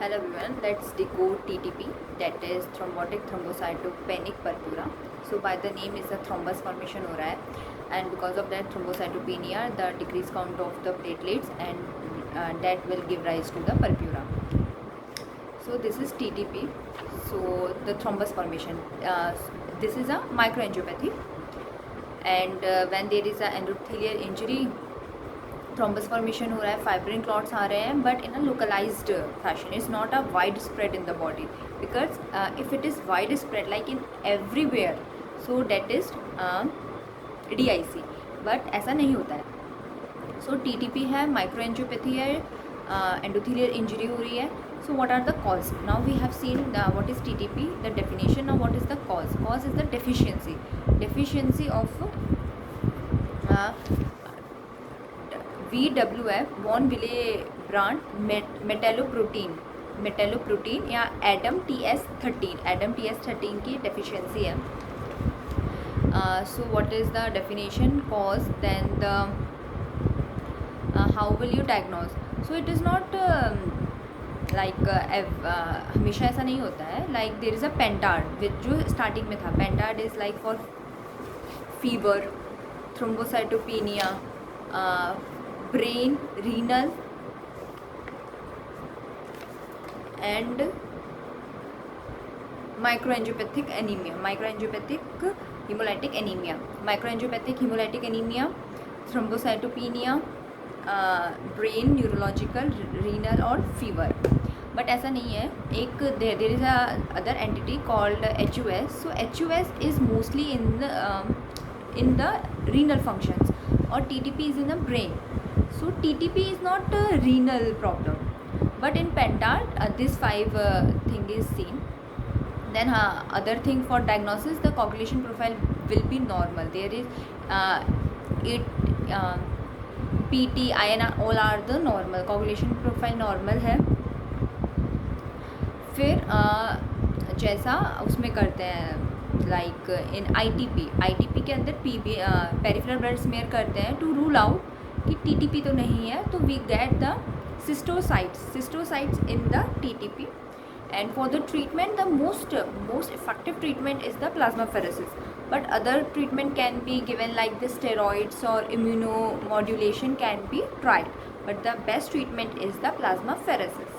Hello everyone, let's decode TTP, that is thrombotic thrombocytopenic purpura. So by the name is a thrombus formation हो रहा है and because of that thrombocytopenia the decreased count of the platelets and that will give rise to the purpura. So this is TTP, so the thrombus formation. This is a microangiopathy and when there is a endothelial injury thrombus formation हो रहा है, fibrin clots आ रहे हैं, but in a localized fashion. Is not a wide spread in the body because if it is wide spread like in everywhere so that is DIC, but ऐसा नहीं होता है. सो TTP है, माइक्रोएंजियोपैथी है, एंडोथेलियल इंजरी हो रही है. So what are the cause? Now we have seen what is TTP, the definition. Now what is the cause? Cause is the deficiency of VWF von Willebrand metalloprotein या ADAM TS13 की deficiency है. So what is the definition? Cause, then the how will you diagnose? So it is not like हमेशा ऐसा नहीं होता है. Like there is a पेंटार्ड विच जो starting में था. पेंटार्ड is like for fever, thrombocytopenia, brain, renal and microangiopathic anemia, microangiopathic hemolytic anemia, thrombocytopenia, brain, neurological, renal और fever. But ऐसा नहीं है. एक there is a other entity called HUS. So HUS is mostly in the renal functions or TTP is in the brain. So TTP is not a renal problem, but in pentard this 5 thing is seen. Then other thing for diagnosis, the coagulation profile will be normal. There is PT, INR all are the normal. Coagulation profile normal है. फिर जैसा उसमें करते हैं like in ITP के अंदर peripheral blood smear करते हैं टू रूल आउट कि TTP तो नहीं है. तो we get the schistocytes in the TTP. And for the treatment the most effective treatment is the plasmapheresis. But other treatment can be given like the steroids और immunomodulation can be tried, but the best treatment is the plasmapheresis.